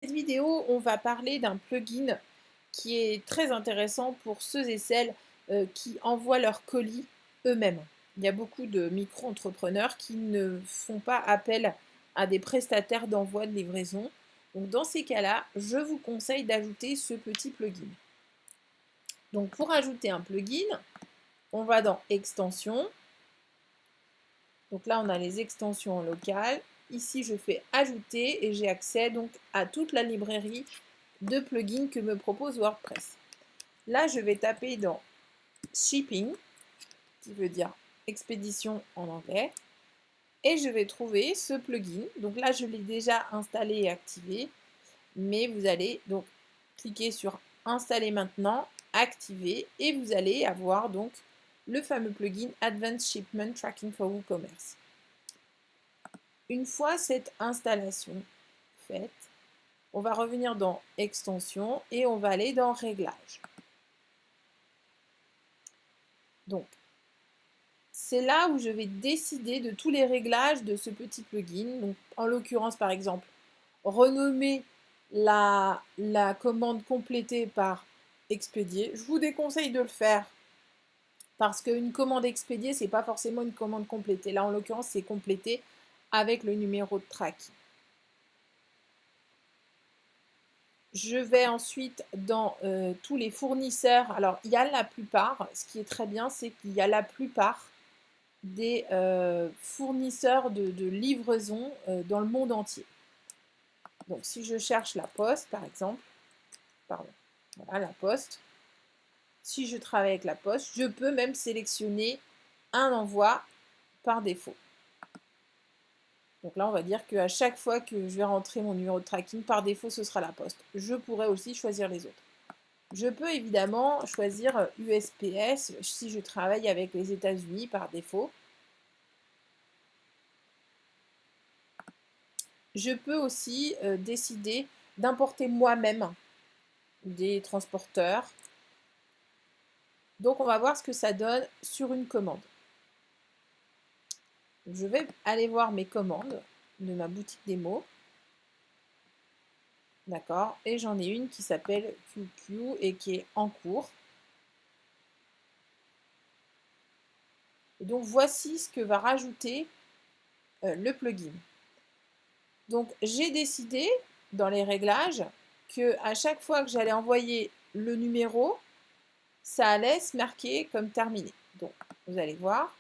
Cette vidéo, on va parler d'un plugin qui est très intéressant pour ceux et celles qui envoient leurs colis eux-mêmes. Il y a beaucoup de micro-entrepreneurs qui ne font pas appel à des prestataires d'envoi de livraison. Donc dans ces cas-là, je vous conseille d'ajouter ce petit plugin. Donc pour ajouter un plugin, on va dans Extensions. Donc là, on a les extensions locales. Ici, je fais Ajouter et j'ai accès donc à toute la librairie de plugins que me propose WordPress. Là, je vais taper dans Shipping, qui veut dire expédition en anglais, et je vais trouver ce plugin. Donc là, je l'ai déjà installé et activé, mais vous allez donc cliquer sur Installer maintenant, activer, et vous allez avoir donc le fameux plugin Advanced Shipment Tracking for WooCommerce. Une fois cette installation faite, on va revenir dans Extensions et on va aller dans Réglages. Donc, c'est là où je vais décider de tous les réglages de ce petit plugin. Donc, en l'occurrence, par exemple, renommer la commande complétée par expédié. Je vous déconseille de le faire parce qu'une commande expédiée, ce n'est pas forcément une commande complétée. Là, en l'occurrence, c'est complété avec le numéro de tracking. Je vais ensuite dans tous les fournisseurs. Alors, il y a la plupart. Ce qui est très bien, c'est qu'il y a la plupart des fournisseurs de livraison dans le monde entier. Donc, si je cherche la Poste, par exemple, pardon, voilà la Poste. Si je travaille avec la Poste, je peux même sélectionner un envoi par défaut. Donc là, on va dire qu'à chaque fois que je vais rentrer mon numéro de tracking, par défaut, ce sera la Poste. Je pourrais aussi choisir les autres. Je peux évidemment choisir USPS si je travaille avec les États-Unis par défaut. Je peux aussi décider d'importer moi-même des transporteurs. Donc on va voir ce que ça donne sur une commande. Je vais aller voir mes commandes de ma boutique démo. D'accord. Et j'en ai une qui s'appelle QQ et qui est en cours. Et donc voici ce que va rajouter le plugin. Donc j'ai décidé dans les réglages que à chaque fois que j'allais envoyer le numéro, ça allait se marquer comme terminé. Donc vous allez voir.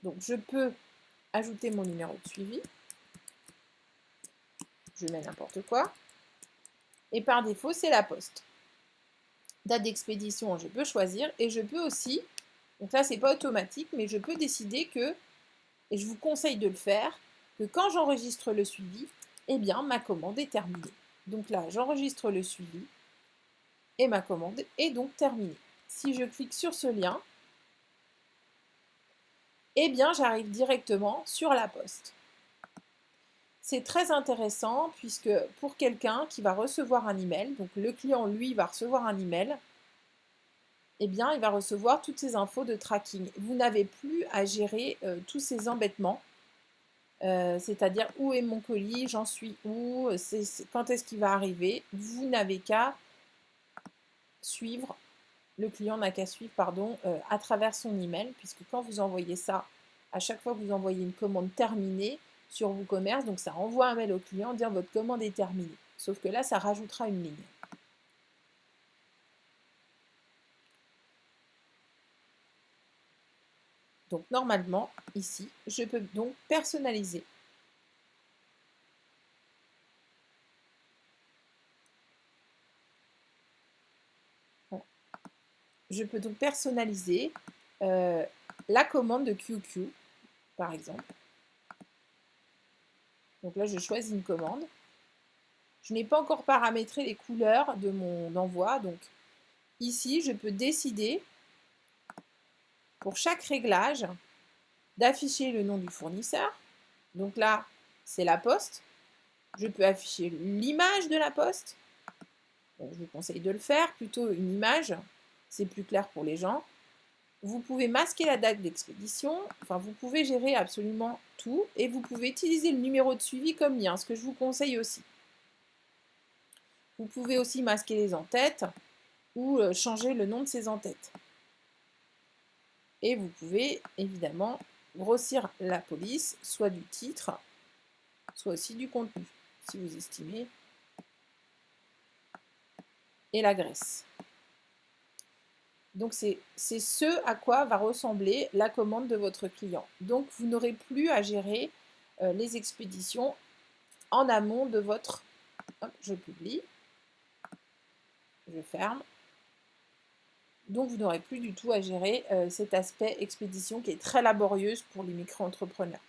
Donc je peux ajouter mon numéro de suivi. Je mets n'importe quoi. Et par défaut, c'est la Poste. Date d'expédition, je peux choisir. Et je peux aussi, donc là, c'est pas automatique, mais je peux décider que, et je vous conseille de le faire, que quand j'enregistre le suivi, eh bien, ma commande est terminée. Donc là, j'enregistre le suivi et ma commande est donc terminée. Si je clique sur ce lien, eh bien, j'arrive directement sur la Poste. C'est très intéressant puisque pour quelqu'un qui va recevoir un email, donc le client, lui, va recevoir un email, eh bien, il va recevoir toutes ces infos de tracking. Vous n'avez plus à gérer tous ces embêtements, c'est-à-dire où est mon colis, j'en suis où, quand est-ce qu'il va arriver. Vous n'avez qu'à suivre, le client n'a qu'à suivre, pardon, à travers son email, puisque quand vous envoyez ça, à chaque fois que vous envoyez une commande terminée sur WooCommerce, donc ça envoie un mail au client dire votre commande est terminée. Sauf que là, ça rajoutera une ligne. Donc normalement, ici, je peux donc personnaliser. Voilà. Je peux donc personnaliser la commande de QQ, par exemple. Donc là, je choisis une commande. Je n'ai pas encore paramétré les couleurs de mon envoi. Donc ici, je peux décider pour chaque réglage d'afficher le nom du fournisseur. Donc là, c'est la Poste. Je peux afficher l'image de la Poste. Donc, je vous conseille de le faire, plutôt une image, c'est plus clair pour les gens. Vous pouvez masquer la date d'expédition, enfin vous pouvez gérer absolument tout et vous pouvez utiliser le numéro de suivi comme lien, ce que je vous conseille aussi. Vous pouvez aussi masquer les en-têtes ou changer le nom de ces en-têtes. Et vous pouvez évidemment grossir la police, soit du titre, soit aussi du contenu, si vous estimez, et la graisse. Donc c'est ce à quoi va ressembler la commande de votre client. Donc vous n'aurez plus à gérer les expéditions en amont de votre... Hop, je publie, je ferme. Donc vous n'aurez plus du tout à gérer cet aspect expédition qui est très laborieuse pour les micro-entrepreneurs.